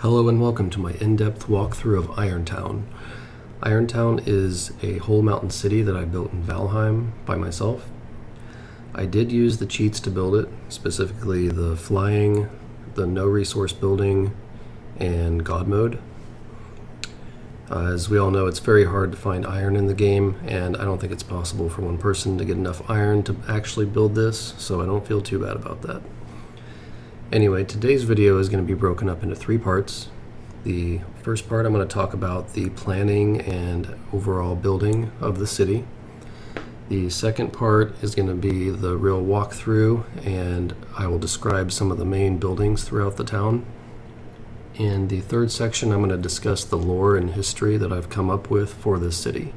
Hello and welcome to my in-depth walkthrough of Irontown. Irontown is a whole mountain city that I built in Valheim by myself. I did use the cheats to build it, specifically the flying, the no resource building, and God mode. As we all know, it's very hard to find iron in the game, and I don't think it's possible for one person to get enough iron to actually build this, so I don't feel too bad about that. Anyway, today's video is going to be broken up into three parts. The first part, I'm going to talk about the planning and overall building of the city. The second part is going to be the real walkthrough, and I will describe some of the main buildings throughout the town. In the third section, I'm going to discuss the lore and history that I've come up with for this city.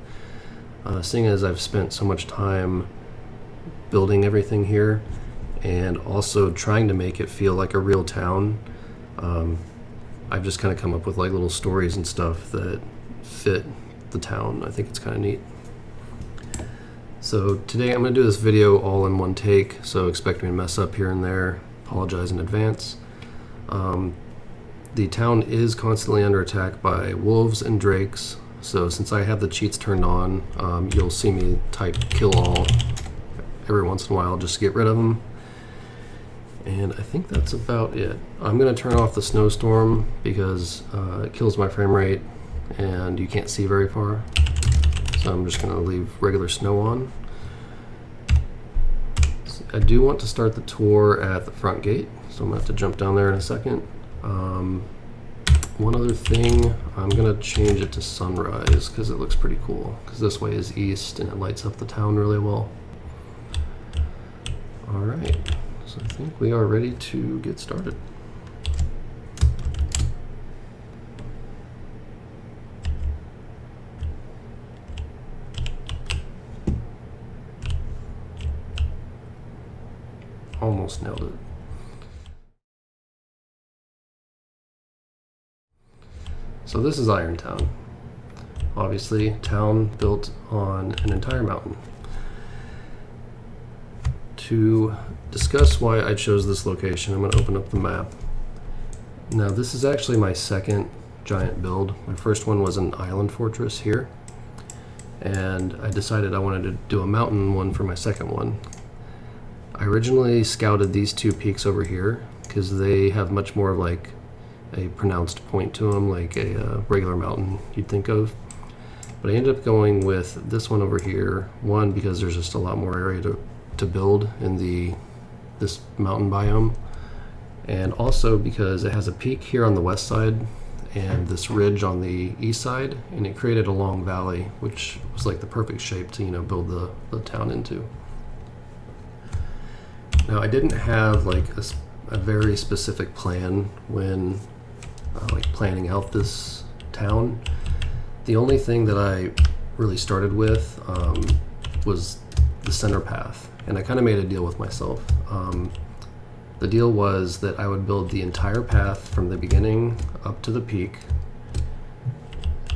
Seeing as I've spent so much time building everything here, and also trying to make it feel like a real town, I've just kind of come up with like little stories and stuff that fit the town. I think it's kind of neat. So today I'm going to do this video all in one take, so expect me to mess up here and there. Apologize in advance. The town is constantly under attack by wolves and drakes, so since I have the cheats turned on, you'll see me type kill all every once in a while just to get rid of them. And I think that's about it. I'm going to turn off the snowstorm because it kills my frame rate and you can't see very far. So I'm just going to leave regular snow on. So I do want to start the tour at the front gate, so I'm going to have to jump down there in a second. One other thing, I'm going to change it to sunrise because it looks pretty cool, because this way is east and it lights up the town really well. Alright. So I think we are ready to get started. Almost nailed it. So this is Irontown. Obviously, town built on an entire mountain. To discuss why I chose this location, I'm going to open up the map. Now this is actually my second giant build. My first one was an island fortress here, and I decided I wanted to do a mountain one for my second one. I originally scouted these two peaks over here because they have much more of like a pronounced point to them, like a regular mountain you'd think of. But I ended up going with this one over here, one because there's just a lot more area to build in this mountain biome, and also because it has a peak here on the west side and this ridge on the east side, and it created a long valley which was like the perfect shape to build the town into. Now I didn't have like a very specific plan when like planning out this town. The only thing that I really started with was the center path. And I kind of made a deal with myself. The deal was that I would build the entire path from the beginning up to the peak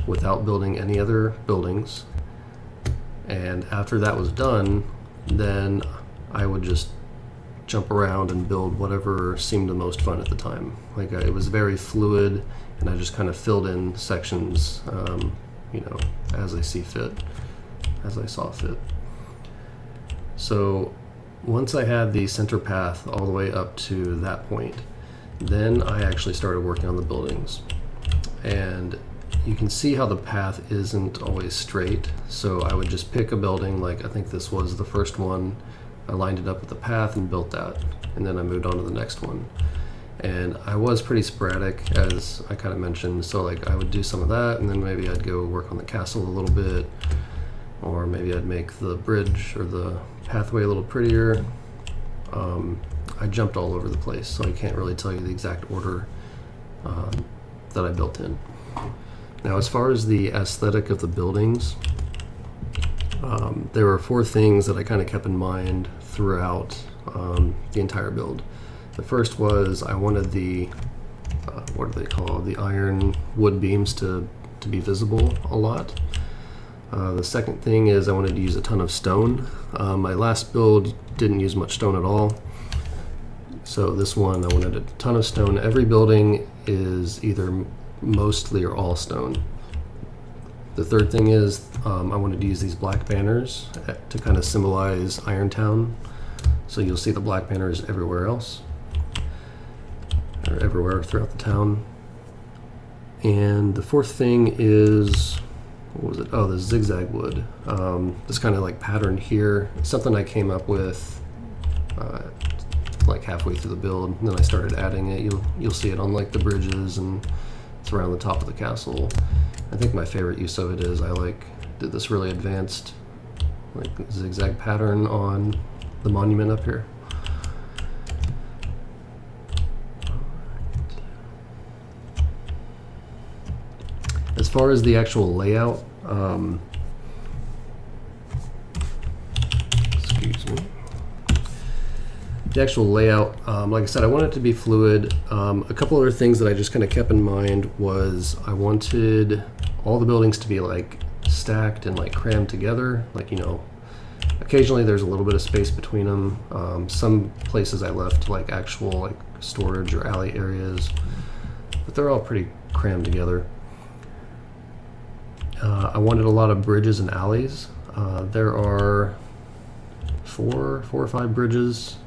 without building any other buildings. And after that was done, then I would just jump around and build whatever seemed the most fun at the time. Like it was very fluid, and I just kind of filled in sections, as I see fit, as I saw fit. So once I had the center path all the way up to that point, then I actually started working on the buildings. And you can see how the path isn't always straight. So I would just pick a building, like I think this was the first one. I lined it up with the path and built that. And then I moved on to the next one. And I was pretty sporadic, as I kind of mentioned. So like I would do some of that, and then maybe I'd go work on the castle a little bit, or maybe I'd make the bridge or the pathway a little prettier. I jumped all over the place, so I can't really tell you the exact order that I built in. Now, as far as the aesthetic of the buildings, there were four things that I kind of kept in mind throughout the entire build. The first was I wanted the, what do they call, the iron wood beams to be visible a lot. The second thing is I wanted to use a ton of stone. My last build didn't use much stone at all, So this one, I wanted a ton of stone. Every building is either mostly or all stone. The third thing is I wanted to use these black banners to kind of symbolize Irontown. So you'll see the black banners everywhere else, or everywhere throughout the town. And the fourth thing is, what was it? Oh, the zigzag wood. This kind of like pattern here. It's something I came up with like halfway through the build, and then I started adding it. You'll see it on like the bridges, and it's around the top of the castle. I think my favorite use of it is did this really advanced like zigzag pattern on the monument up here. As far as the actual layout, excuse me. The actual layout, like I said, I want it to be fluid. A couple other things that I just kind of kept in mind was I wanted all the buildings to be like stacked and like crammed together. Like, you know, occasionally there's a little bit of space between them. Some places I left like actual like storage or alley areas, but they're all pretty crammed together. I wanted a lot of bridges and alleys. There are four or five bridges,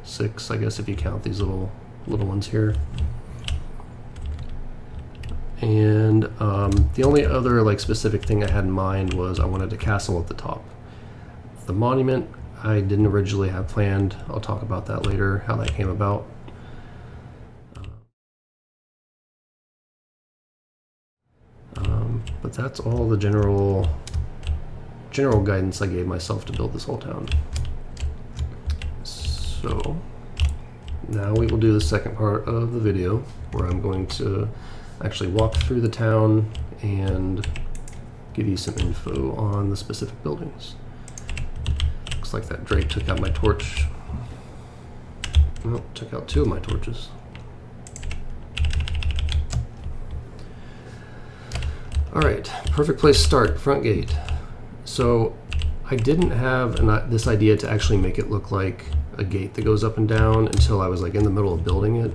6, I guess, if you count these little ones here. And the only other like specific thing I had in mind was I wanted a castle at the top. The monument I didn't originally have planned. I'll talk about that later, how that came about. But that's all the general guidance I gave myself to build this whole town. So now we will do the second part of the video where I'm going to actually walk through the town and give you some info on the specific buildings. Looks like that Drake took out my torch. Well, took out 2 of my torches. Alright, perfect place to start, front gate. So I didn't have this idea to actually make it look like a gate that goes up and down until I was like in the middle of building it.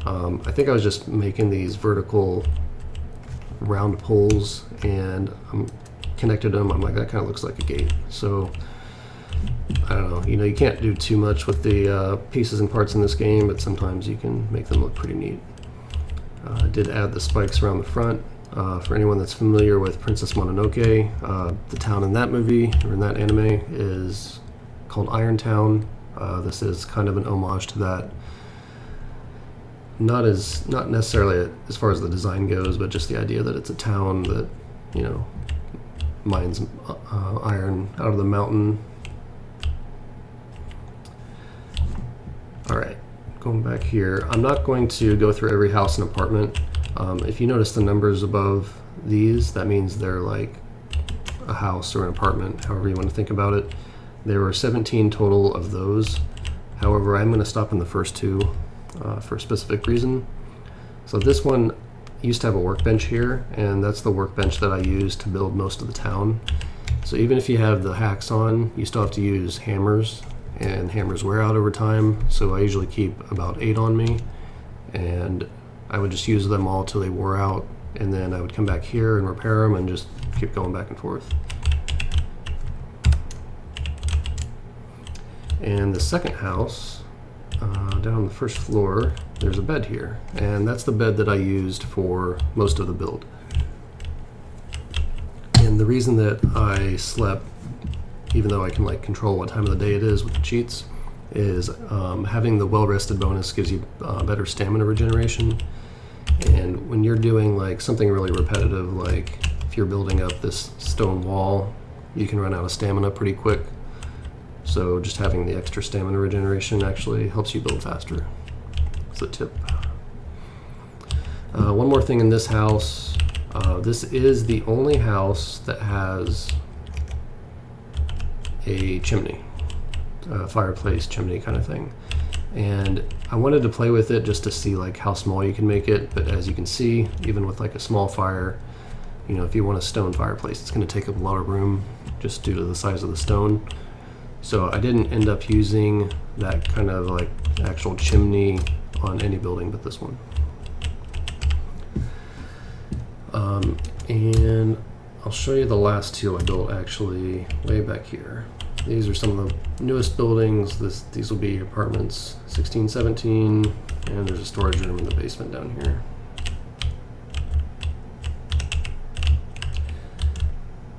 I think I was just making these vertical round poles and connected them. I'm like, that kind of looks like a gate. So I don't know, you know, you can't do too much with the pieces and parts in this game, but sometimes you can make them look pretty neat. I did add the spikes around the front. For anyone that's familiar with Princess Mononoke, the town in that movie, or in that anime, is called Irontown. This is kind of an homage to that. Not necessarily as far as the design goes, but just the idea that it's a town that, you know, mines iron out of the mountain. Alright, going back here, I'm not going to go through every house and apartment. If you notice the numbers above these, that means they're like a house or an apartment, however you want to think about it. There were 17 total of those. However, I'm going to stop in the first 2 for a specific reason. So this one used to have a workbench here, and that's the workbench that I used to build most of the town. So even if you have the hacks on, you still have to use hammers, and hammers wear out over time. So I usually keep about 8 on me, and I would just use them all till they wore out, and then I would come back here and repair them and just keep going back and forth. And the second house, down on the first floor, there's a bed here, and that's the bed that I used for most of the build. And the reason that I slept, even though I can like control what time of the day it is with the cheats, is having the well-rested bonus gives you better stamina regeneration. And when you're doing like something really repetitive, like if you're building up this stone wall, you can run out of stamina pretty quick. So just having the extra stamina regeneration actually helps you build faster. It's a tip. One more thing in this house. This is the only house that has a chimney, a fireplace chimney kind of thing. And I wanted to play with it just to see like how small you can make it, but as you can see, even with like a small fire, you know, if you want a stone fireplace, it's going to take up a lot of room just due to the size of the stone. So I didn't end up using that kind of like actual chimney on any building but this one. And I'll show you the last two I built actually way back here. These are some of the newest buildings. These will be apartments 16, 17, and there's a storage room in the basement down here.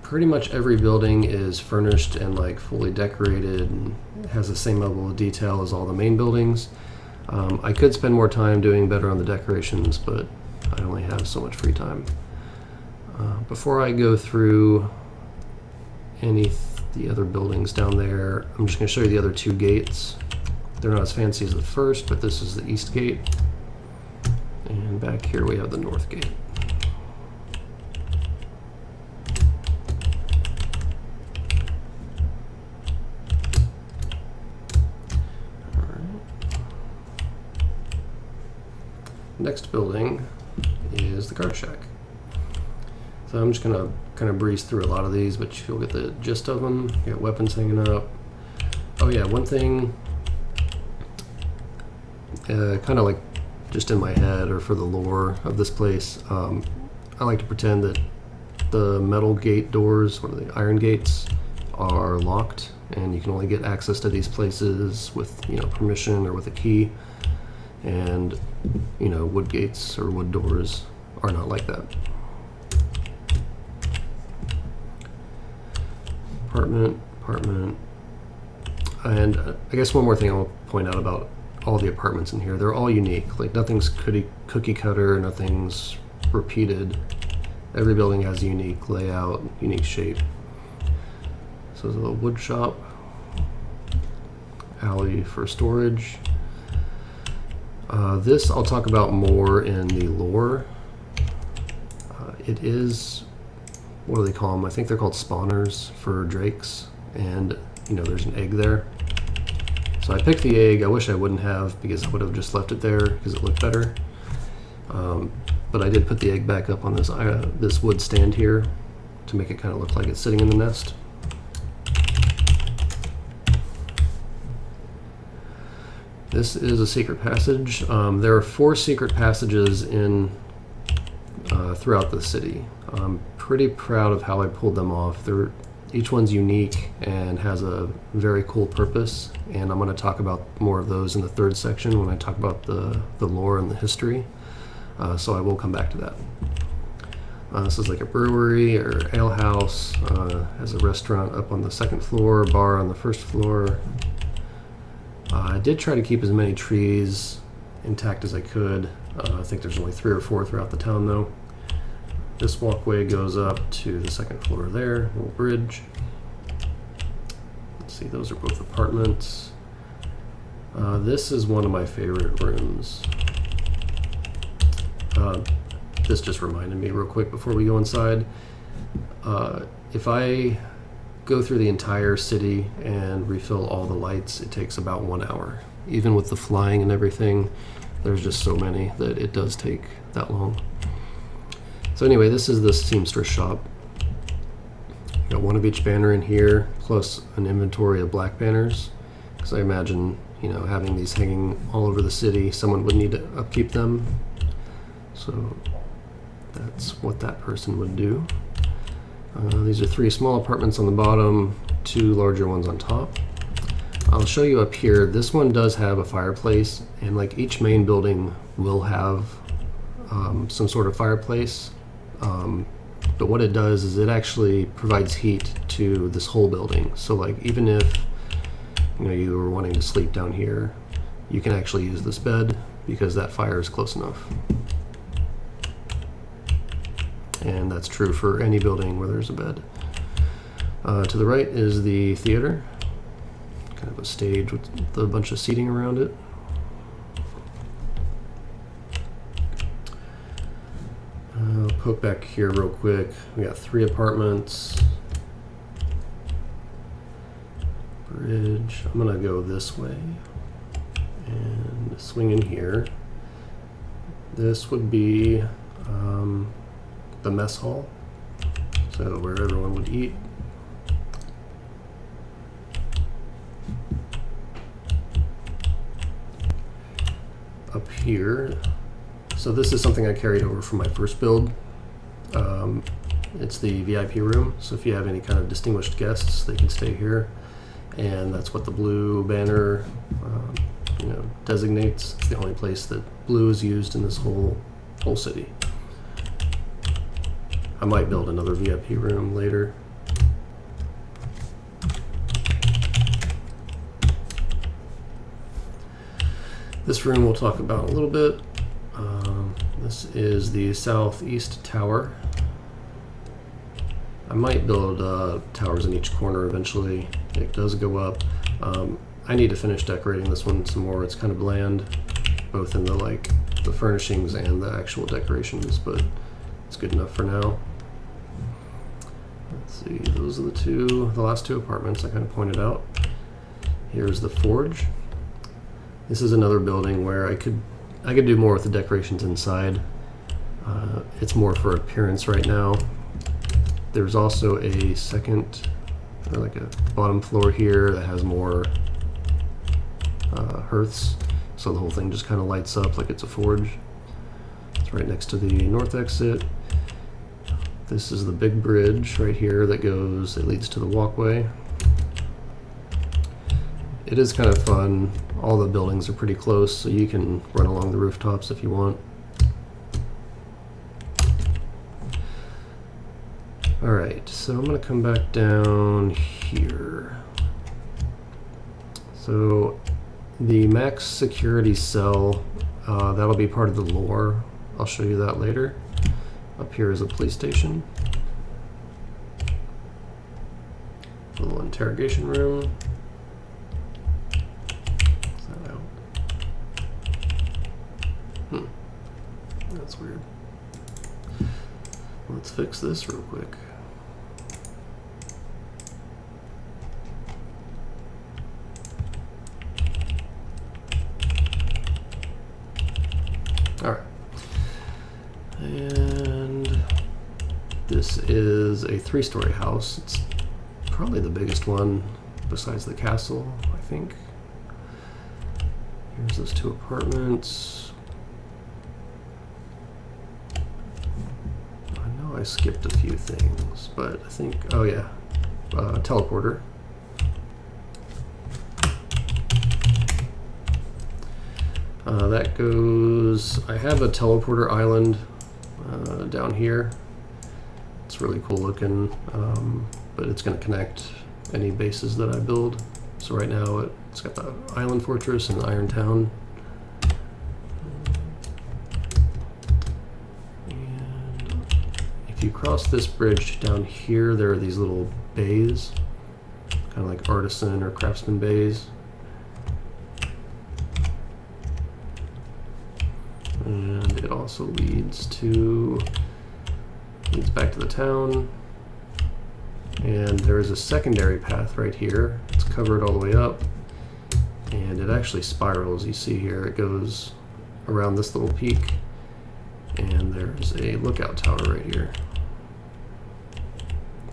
Pretty much every building is furnished and like fully decorated and has the same level of detail as all the main buildings. I could spend more time doing better on the decorations, but I only have so much free time. Before I go through the other buildings down there, I'm just going to show you the other two gates. They're not as fancy as the first, but this is the east gate. And back here we have the north gate. Next building is the car shack. So I'm just gonna kind of breeze through a lot of these, but you'll get the gist of them. You got weapons hanging up. Oh yeah, one thing, kind of like just in my head or for the lore of this place, I like to pretend that the metal gate doors, or the iron gates, are locked, and you can only get access to these places with permission or with a key. And wood gates or wood doors are not like that. Apartment, and I guess one more thing I'll point out about all the apartments in here, they're all unique. Like nothing's cookie cutter, nothing's repeated. Every building has a unique layout, unique shape. So there's a wood shop, alley for storage. This I'll talk about more in the lore. It is, what do they call them? I think they're called spawners for drakes, and there's an egg there. So I picked the egg. I wish I wouldn't have, because I would have just left it there because it looked better. But I did put the egg back up on this wood stand here to make it kind of look like it's sitting in the nest. This is a secret passage. There are 4 secret passages throughout the city. I'm pretty proud of how I pulled them off. Each one's unique and has a very cool purpose, and I'm going to talk about more of those in the 3rd section when I talk about the lore and the history. So I will come back to that. This is like a brewery or ale house. Has a restaurant up on the 2nd floor, bar on the 1st floor. I did try to keep as many trees intact as I could. I think there's only 3 or 4 throughout the town though. This walkway goes up to the 2nd floor there, little bridge. Let's see, those are both apartments. This is one of my favorite rooms. This just reminded me real quick before we go inside. If I go through the entire city and refill all the lights, it takes about 1 hour. Even with the flying and everything, there's just so many that it does take that long. So anyway, this is the seamstress shop. Got one of each banner in here, plus an inventory of black banners, because I imagine, having these hanging all over the city, someone would need to upkeep them. So that's what that person would do. These are 3 small apartments on the bottom, 2 larger ones on top. I'll show you up here. This one does have a fireplace, and like each main building will have some sort of fireplace. But what it does is it actually provides heat to this whole building. So like even if you were wanting to sleep down here, you can actually use this bed because that fire is close enough. And that's true for any building where there's a bed. To the right is the theater, kind of a stage with a bunch of seating around it. I'll poke back here real quick. We got 3 apartments. Bridge. I'm gonna go this way and swing in here. This would be the mess hall, so where everyone would eat. up here. So this is something I carried over from my first build. It's the VIP room, so if you have any kind of distinguished guests, they can stay here. And that's what the blue banner designates. It's the only place that blue is used in this whole city. I might build another VIP room later. This room we'll talk about a little bit. This is the southeast tower. I might build towers in each corner eventually. It does go up. I need to finish decorating this one some more. It's kind of bland, both in the furnishings and the actual decorations, but it's good enough for now. Let's see, those are the last two apartments I kind of pointed out. Here's the forge. This is another building where I could do more with the decorations inside. It's more for appearance right now. There's also a second, or like a bottom floor here that has more hearths, so the whole thing just kind of lights up like it's a forge. It's right next to the north exit. This is the big bridge right here that leads to the walkway. It is kind of fun. All the buildings are pretty close, so you can run along the rooftops if you want. Alright, so I'm going to come back down here. So the max security cell, that'll be part of the lore. I'll show you that later. Up here is a police station. A little interrogation room. That's weird. Let's fix this real quick. Alright. And this is a 3-story house. It's probably the biggest one besides the castle, I think. Here's those 2 apartments. I skipped a few things, but I think, oh yeah, teleporter. That goes, I have a teleporter island down here. It's really cool looking, but it's going to connect any bases that I build. So right now it's got the island fortress and Iron Town. If you cross this bridge down here, there are these little bays, kind of like artisan or craftsman bays. And it also leads back to the town. And there's a secondary path right here. It's covered all the way up, and it actually spirals. You see here, it goes around this little peak, and there's a lookout tower right here.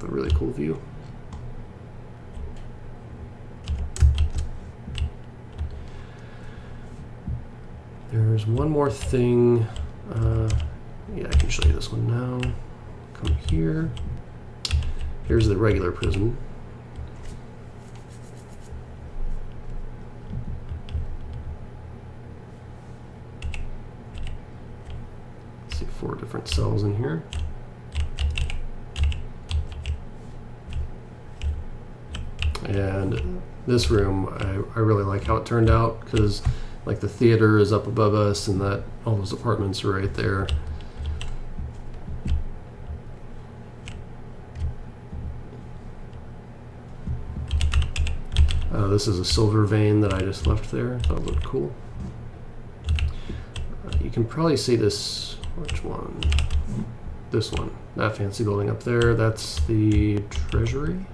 A really cool view. There's one more thing. Yeah, I can show you this one now. Come here. Here's the regular prison. Let's see, 4 different cells in here. And this room, I really like how it turned out, because like the theater is up above us and that all those apartments are right there. This is a silver vein that I just left there. Thought it looked cool. You can probably see this, which one? This one, that fancy building up there, that's the treasury.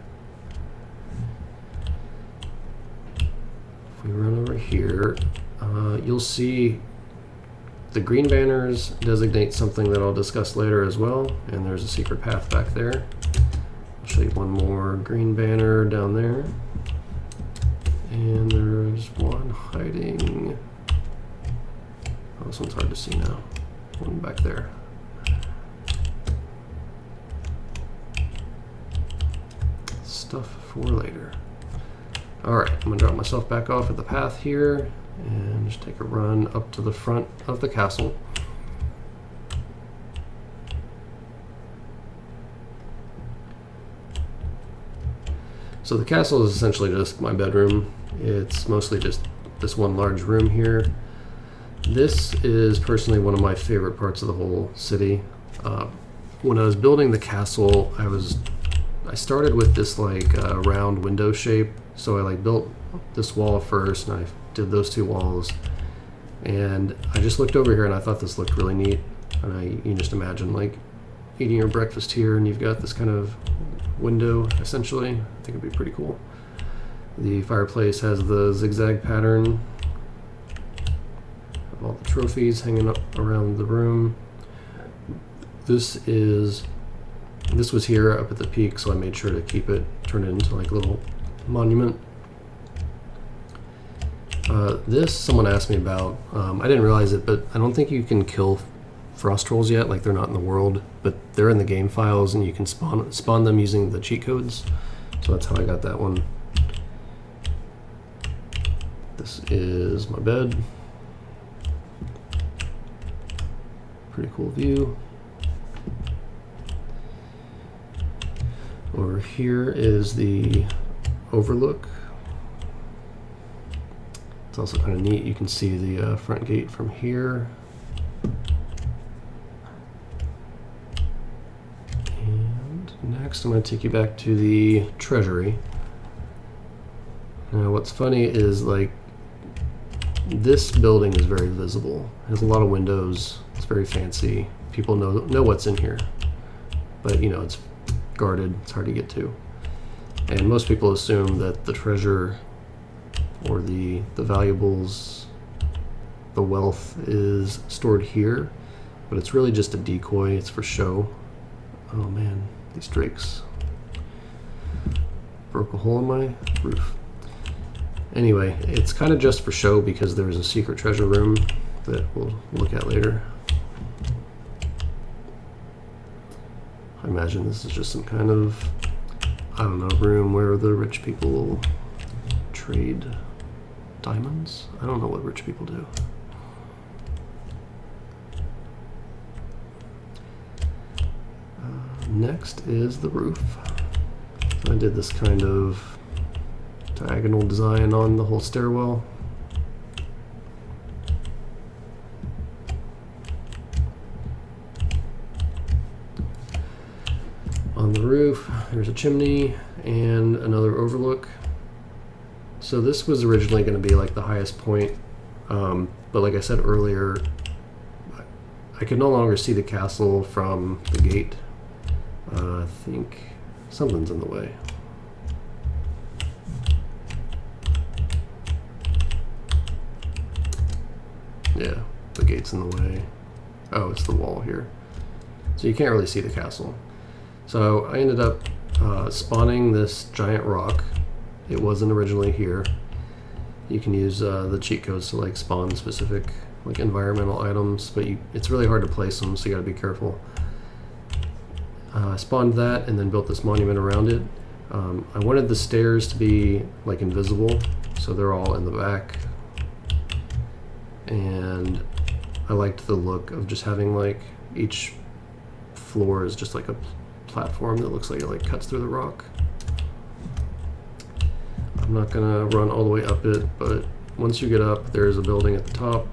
If we run over here, you'll see the green banners designate something that I'll discuss later as well, and there's a secret path back there. I'll show you one more green banner down there, and there's one hiding one's hard to see now. One back there. Stuff for later. Alright, I'm going to drop myself back off at the path here and just take a run up to the front of the castle. So the castle is essentially just my bedroom. It's mostly just this one large room here. This is personally one of my favorite parts of the whole city. When I was building the castle, I started with this like round window shape. So I like built this wall first, and I did those two walls. And I just looked over here and I thought this looked really neat. And you can just imagine like eating your breakfast here, and you've got this kind of window essentially. I think it'd be pretty cool. The fireplace has the zigzag pattern of all the trophies hanging up around the room. This was here up at the peak, so I made sure to keep it, turn it into like a little monument. This someone asked me about. I didn't realize it, but I don't think you can kill frost trolls yet. Like, they're not in the world, but they're in the game files, and you can spawn them using the cheat codes. So that's how I got that one. This is my bed. Pretty cool view. Over here is the overlook. It's also kind of neat. You can see the front gate from here. And next I'm going to take you back to the treasury. Now what's funny is, like, this building is very visible. It has a lot of windows. It's very fancy. People know what's in here. But, you know, it's guarded. It's hard to get to. And most people assume that the treasure or the valuables, the wealth, is stored here, but it's really just a decoy. It's for show. Oh man, these drakes broke a hole in my roof. Anyway, it's kind of just for show because there's a secret treasure room that we'll look at later. I imagine this is just some kind of, I don't know, room where the rich people trade diamonds? I don't know what rich people do. Next is the roof. So I did this kind of diagonal design on the whole stairwell. On the roof, there's a chimney and another overlook. So this was originally going to be like the highest point, but like I said earlier, I could no longer see the castle from the gate. I think something's in the way. Yeah, the gate's in the way. Oh, it's the wall here. So you can't really see the castle. So I ended up spawning this giant rock. It wasn't originally here. You can use the cheat codes to like spawn specific like environmental items, but it's really hard to place them, so you gotta be careful. I spawned that and then built this monument around it. I wanted the stairs to be like invisible, so they're all in the back. And I liked the look of just having like each floor is just like a platform that looks like it like cuts through the rock. I'm not gonna run all the way up it, but once you get up, there's a building at the top.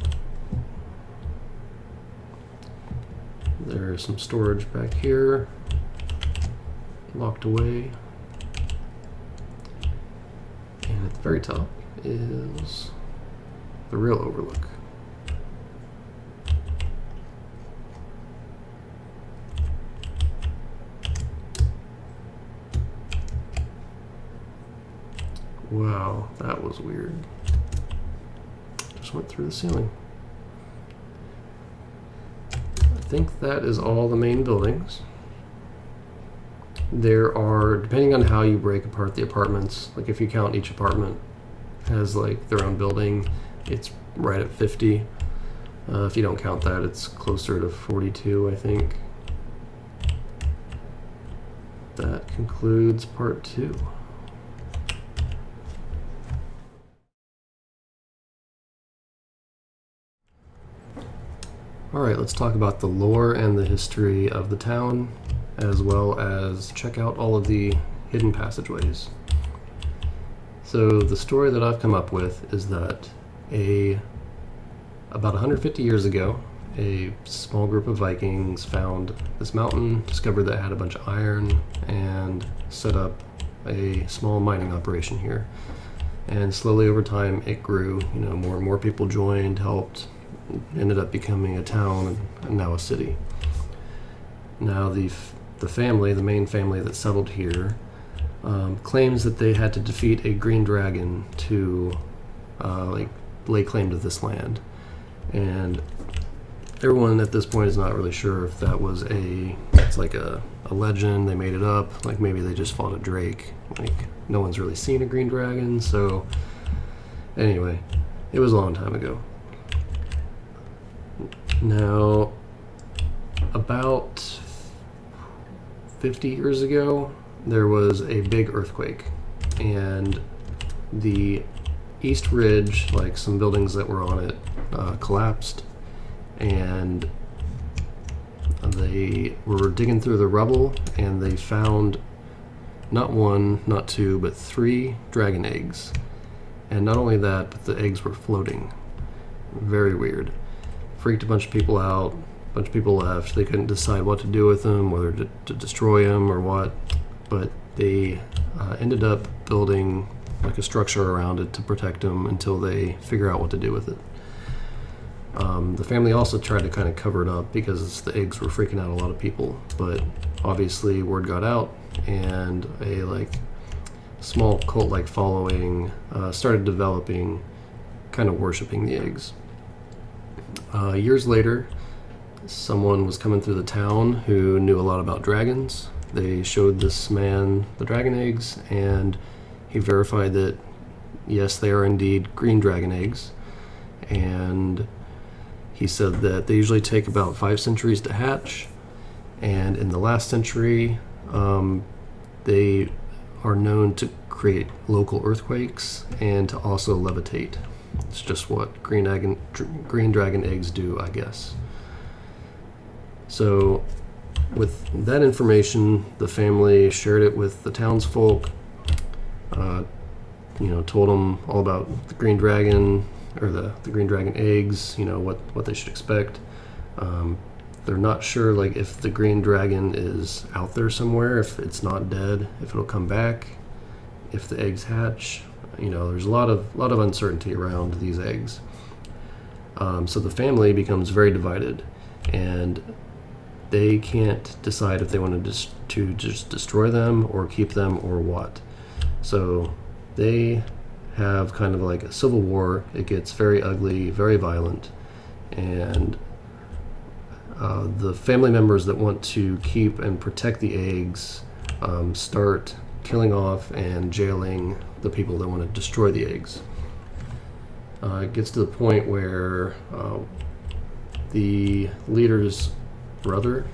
There's some storage back here, locked away. And at the very top is the real overlook. Wow, that was weird. Just went through the ceiling. I think that is all the main buildings. There are, depending on how you break apart the apartments, like if you count each apartment has like their own building, it's right at 50. If you don't count that, it's closer to 42, I think. That concludes part 2. Alright, let's talk about the lore and the history of the town, as well as check out all of the hidden passageways. So the story that I've come up with is that about 150 years ago, a small group of Vikings found this mountain, discovered that it had a bunch of iron, and set up a small mining operation here. And slowly over time it grew, more and more people joined, helped, ended up becoming a town and now a city. Now the family, the main family that settled here, claims that they had to defeat a green dragon to lay claim to this land. And everyone at this point is not really sure if that was it's like a legend, they made it up, like maybe they just fought a drake. Like, no one's really seen a green dragon, so anyway, it was a long time ago. Now, about 50 years ago, there was a big earthquake, and the East Ridge, like some buildings that were on it, collapsed, and they were digging through the rubble, and they found not one, not two, but 3 dragon eggs. And not only that, but the eggs were floating. Very weird. Freaked a bunch of people out. A bunch of people left. They couldn't decide what to do with them, whether to destroy them or what. But they ended up building like a structure around it to protect them until they figure out what to do with it. The family also tried to kind of cover it up because the eggs were freaking out a lot of people, but obviously word got out, and a small cult-like following started developing, kind of worshiping the eggs. Years later, someone was coming through the town who knew a lot about dragons. They showed this man the dragon eggs, and he verified that yes, they are indeed green dragon eggs, and he said that they usually take about 5 centuries to hatch, and in the last century, they are known to create local earthquakes and to also levitate. It's just what green dragon eggs do, I guess. So with that information, the family shared it with the townsfolk, told them all about the green dragon, or the green dragon eggs, what they should expect. They're not sure if the green dragon is out there somewhere, if it's not dead, if it'll come back, if the eggs hatch. There's a lot of uncertainty around these eggs. So the family becomes very divided, and they can't decide if they want to just destroy them or keep them or what. So they have kind of like a civil war. It gets very ugly, very violent, and the family members that want to keep and protect the eggs start killing off and jailing the people that want to destroy the eggs. It gets to the point where the leader's brother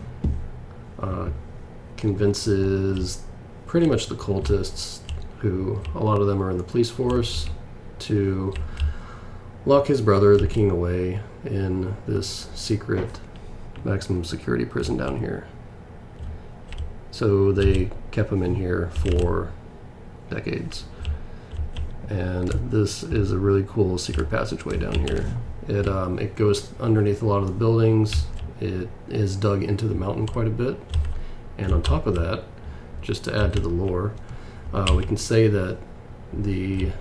convinces pretty much the cultists, who a lot of them are in the police force, to lock his brother, the king, away in this secret maximum security prison down here. So they kept him in here for decades. And this is a really cool secret passageway down here. It goes underneath a lot of the buildings. It is dug into the mountain quite a bit. And on top of that, just to add to the lore, we can say that the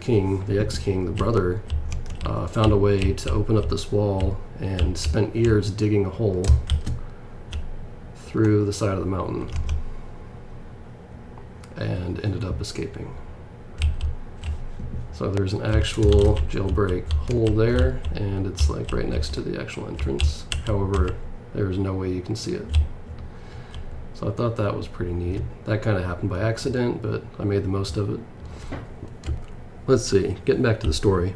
king, the ex-king, the brother, found a way to open up this wall and spent years digging a hole through the side of the mountain and ended up escaping. So there's an actual jailbreak hole there, and it's right next to the actual entrance. However, there's no way you can see it. So I thought that was pretty neat. That kind of happened by accident, but I made the most of it. Let's see, getting back to the story.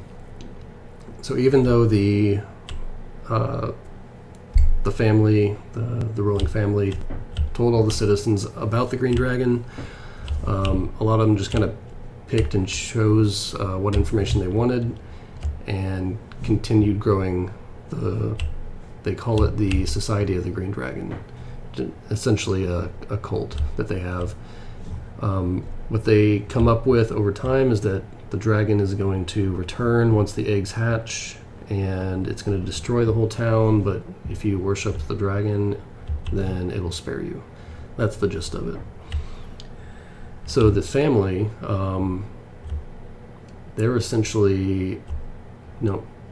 So even though the the family, the ruling family, told all the citizens about the green dragon. A lot of them just kind of picked and chose what information they wanted and continued growing they call it the Society of the Green Dragon, essentially a cult that they have. What they come up with over time is that the dragon is going to return once the eggs hatch, and it's going to destroy the whole town, but if you worship the dragon, then it'll spare you. That's the gist of it. So the family, they're essentially,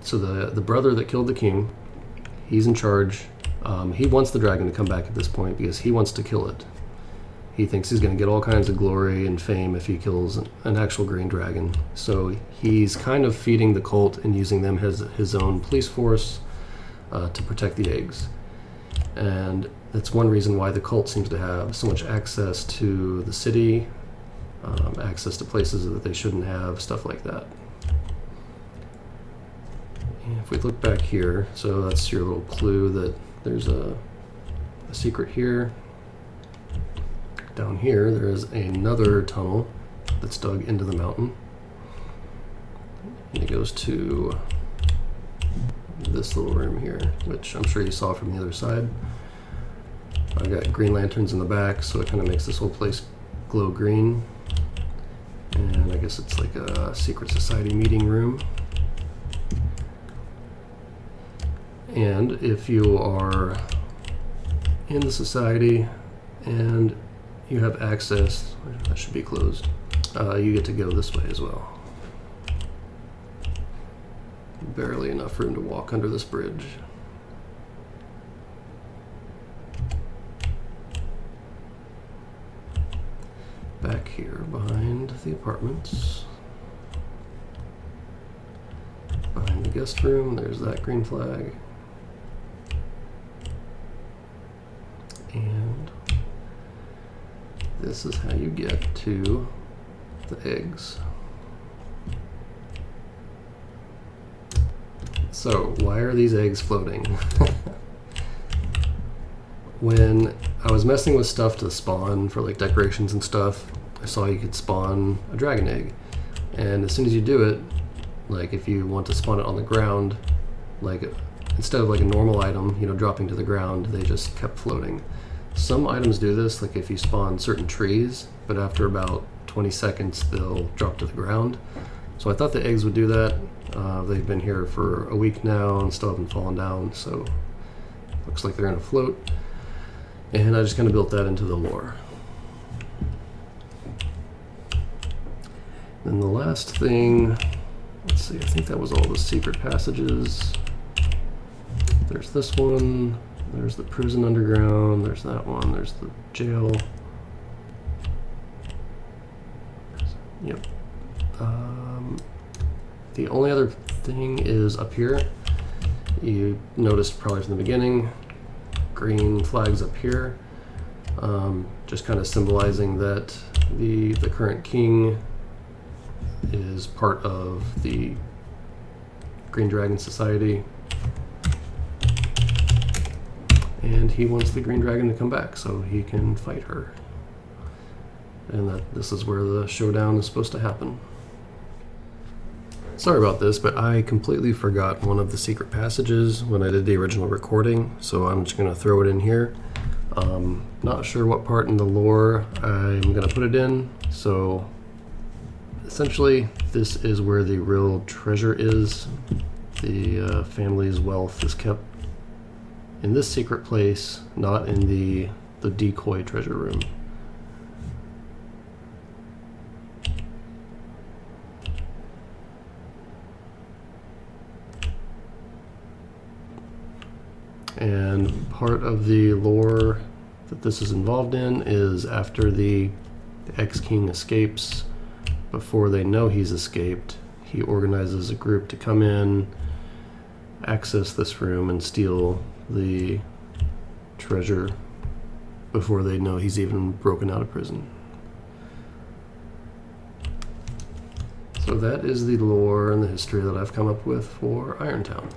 so the brother that killed the king, he's in charge. He wants the dragon to come back at this point because he wants to kill it. He thinks he's going to get all kinds of glory and fame if he kills an actual green dragon. So he's kind of feeding the cult and using them as his own police force to protect the eggs. And that's one reason why the cult seems to have so much access to the city, access to places that they shouldn't have, stuff like that. And if we look back here, so that's your little clue that there's a secret here. Down here, there is another tunnel that's dug into the mountain. And it goes to this little room here, which I'm sure you saw from the other side. I've got green lanterns in the back, so it kind of makes this whole place glow green. And I guess it's like a secret society meeting room. And if you are in the society and you have access, that should be closed, you get to go this way as well. Barely enough room to walk under this bridge. Back here behind the apartments, behind the guest room, there's that green flag. And this is how you get to the eggs. So, why are these eggs floating? When I was messing with stuff to spawn for like decorations and stuff, I saw you could spawn a dragon egg. And as soon as you do it, like if you want to spawn it on the ground, like instead of like a normal item, dropping to the ground, they just kept floating. Some items do this, like if you spawn certain trees, but after about 20 seconds, they'll drop to the ground. So I thought the eggs would do that. They've been here for a week now and still haven't fallen down, so looks like they're gonna float. And I just kind of built that into the lore. Then the last thing, let's see, I think that was all the secret passages. There's this one. There's the prison underground, there's that one, there's the jail. Yep. The only other thing is up here. You noticed probably from the beginning, green flags up here. Just kind of symbolizing that the current king is part of the Green Dragon Society. And he wants the green dragon to come back so he can fight her. And that this is where the showdown is supposed to happen. Sorry about this, but I completely forgot one of the secret passages when I did the original recording, so I'm just going to throw it in here. Not sure what part in the lore I'm going to put it in, so essentially this is where the real treasure is. The family's wealth is kept in this secret place, not in the decoy treasure room. And part of the lore that this is involved in is after the ex-king escapes, before they know he's escaped, he organizes a group to come in, access this room, and steal the treasure before they know he's even broken out of prison. So that is the lore and the history that I've come up with for Irontown.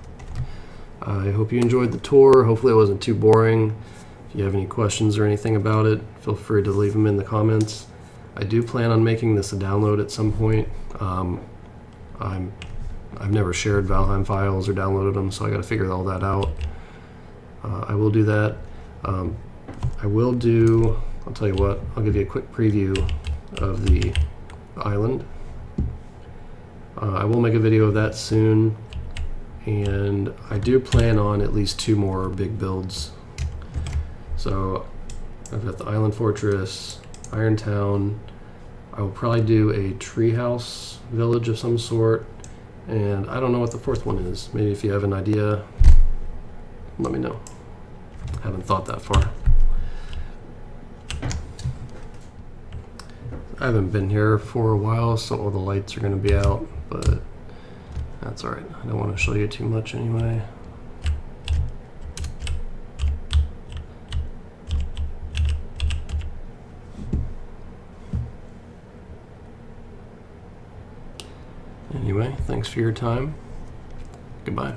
I hope you enjoyed the tour. Hopefully it wasn't too boring. If you have any questions or anything about it, feel free to leave them in the comments. I do plan on making this a download at some point. I've never shared Valheim files or downloaded them, so I got to figure all that out. I will do that. I'll tell you what, I'll give you a quick preview of the island. I will make a video of that soon, and I do plan on at least 2 more big builds. So I've got the Island Fortress, Iron Town. I will probably do a treehouse village of some sort, and I don't know what the 4th one is. Maybe if you have an idea, let me know. I haven't thought that far. I haven't been here for a while, so all the lights are going to be out, but that's alright. I don't want to show you too much anyway. Anyway, thanks for your time. Goodbye.